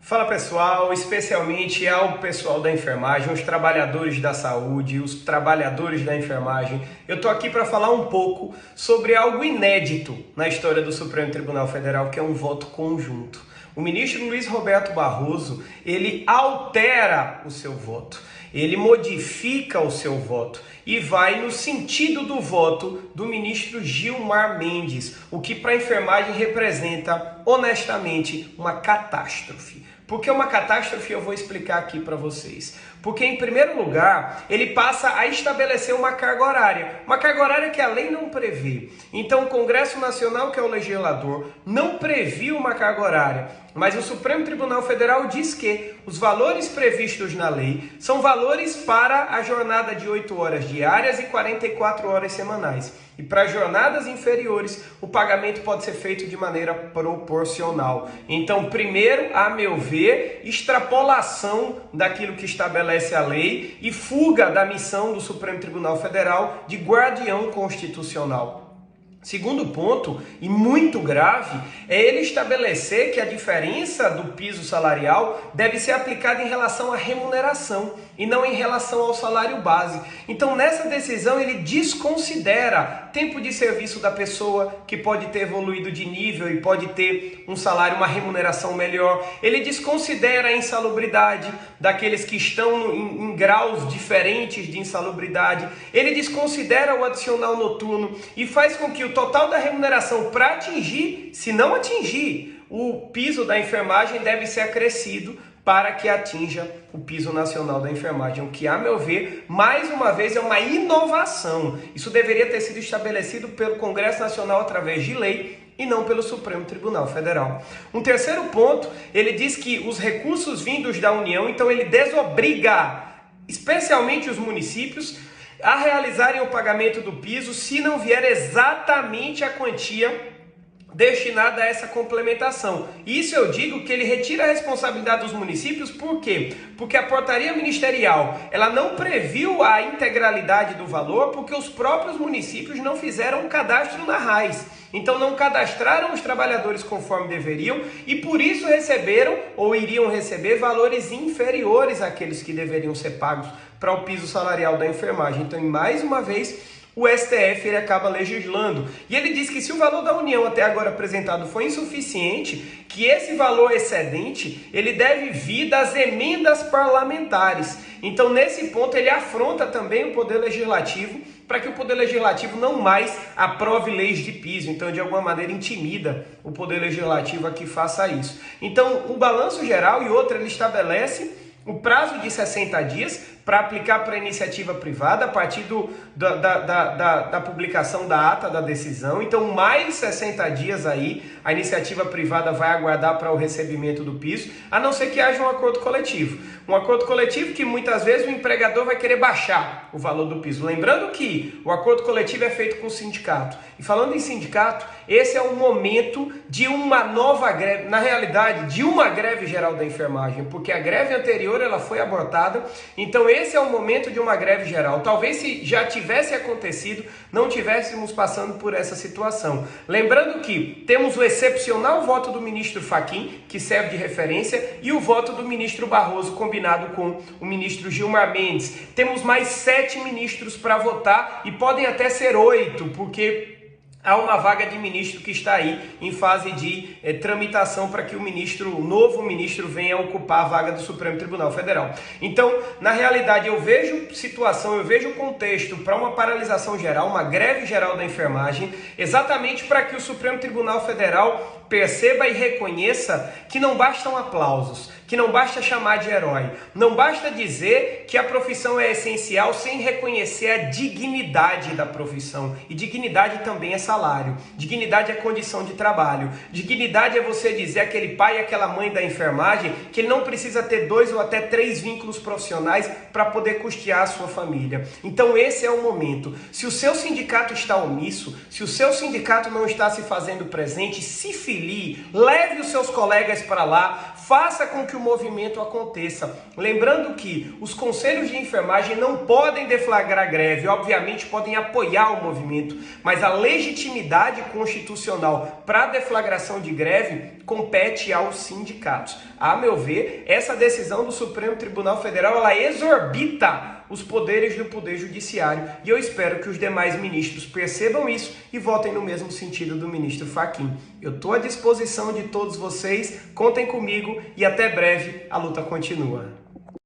Fala pessoal, especialmente ao pessoal da enfermagem, os trabalhadores da saúde, os trabalhadores da enfermagem. Eu tô aqui para falar um pouco sobre algo inédito na história do Supremo Tribunal Federal, que é um voto conjunto. O ministro Luiz Roberto Barroso, ele altera o seu voto, ele modifica o seu voto e vai no sentido do voto do ministro Gilmar Mendes, o que para a enfermagem representa, honestamente, uma catástrofe. Por que uma catástrofe? Eu vou explicar aqui para vocês. Porque, em primeiro lugar, ele passa a estabelecer uma carga horária que a lei não prevê. Então, o Congresso Nacional, que é o legislador, não previu uma carga horária, mas o Supremo Tribunal Federal diz que os valores previstos na lei são valores para a jornada de 8 horas diárias e 44 horas semanais. E para jornadas inferiores, o pagamento pode ser feito de maneira proporcional. Então, primeiro, a meu ver, extrapolação daquilo que estabelece a lei e fuga da missão do Supremo Tribunal Federal de guardião constitucional. Segundo ponto, e muito grave, é ele estabelecer que a diferença do piso salarial deve ser aplicada em relação à remuneração e não em relação ao salário base. Então, nessa decisão, ele desconsidera tempo de serviço da pessoa que pode ter evoluído de nível e pode ter um salário, uma remuneração melhor. Ele desconsidera a insalubridade daqueles que estão em graus diferentes de insalubridade. Ele desconsidera o adicional noturno e faz com que o total da remuneração para atingir, se não atingir, o piso da enfermagem deve ser acrescido para que atinja o piso nacional da enfermagem, o que, a meu ver, mais uma vez é uma inovação. Isso deveria ter sido estabelecido pelo Congresso Nacional através de lei e não pelo Supremo Tribunal Federal. Um terceiro ponto, ele diz que os recursos vindos da União, então ele desobriga, especialmente os municípios, a realizarem o pagamento do piso se não vier exatamente a quantia destinada a essa complementação. Isso eu digo que ele retira a responsabilidade dos municípios, por quê? Porque a portaria ministerial, ela não previu a integralidade do valor, porque os próprios municípios não fizeram um cadastro na RAIS. Então não cadastraram os trabalhadores conforme deveriam e por isso receberam ou iriam receber valores inferiores àqueles que deveriam ser pagos para o piso salarial da enfermagem. Então, mais uma vez, o STF ele acaba legislando. E ele diz que se o valor da União até agora apresentado foi insuficiente, que esse valor excedente ele deve vir das emendas parlamentares. Então, nesse ponto, ele afronta também o Poder Legislativo para que o Poder Legislativo não mais aprove leis de piso. Então, de alguma maneira, intimida o Poder Legislativo a que faça isso. Então, o balanço geral e outra, ele estabelece o prazo de 60 dias para aplicar para a iniciativa privada a partir da publicação da ata da decisão. Então, mais 60 dias aí, a iniciativa privada vai aguardar para o recebimento do piso, a não ser que haja um acordo coletivo. Um acordo coletivo que muitas vezes o empregador vai querer baixar o valor do piso. Lembrando que o acordo coletivo é feito com o sindicato. E falando em sindicato, esse é o momento de uma nova greve, na realidade, de uma greve geral da enfermagem, porque a greve anterior ela foi abortada. Então, esse é o momento de uma greve geral. Talvez se já tivesse acontecido, não tivéssemos passando por essa situação. Lembrando que temos o excepcional voto do ministro Fachin, que serve de referência, e o voto do ministro Barroso, combinado com o ministro Gilmar Mendes. Temos mais 7 ministros para votar e podem até ser 8, porque há uma vaga de ministro que está aí em fase de tramitação para que o novo ministro venha ocupar a vaga do Supremo Tribunal Federal. Então, na realidade, eu vejo contexto para uma paralisação geral, uma greve geral da enfermagem, exatamente para que o Supremo Tribunal Federal perceba e reconheça que não bastam aplausos, que não basta chamar de herói, não basta dizer que a profissão é essencial sem reconhecer a dignidade da profissão. E dignidade também é salário, dignidade é condição de trabalho, dignidade é você dizer aquele pai e aquela mãe da enfermagem que ele não precisa ter 2 ou até 3 vínculos profissionais para poder custear a sua família. Então esse é o momento. Se o seu sindicato está omisso, se o seu sindicato não está se fazendo presente, se filie, leve os seus colegas para lá, faça com que o movimento aconteça. Lembrando que os conselhos de enfermagem não podem deflagrar greve, obviamente podem apoiar o movimento, mas a legitimidade constitucional para a deflagração de greve compete aos sindicatos. A meu ver, essa decisão do Supremo Tribunal Federal, ela exorbita os poderes do Poder Judiciário e eu espero que os demais ministros percebam isso e votem no mesmo sentido do ministro Fachin. Eu estou à disposição de todos vocês, contem comigo e até breve, a luta continua.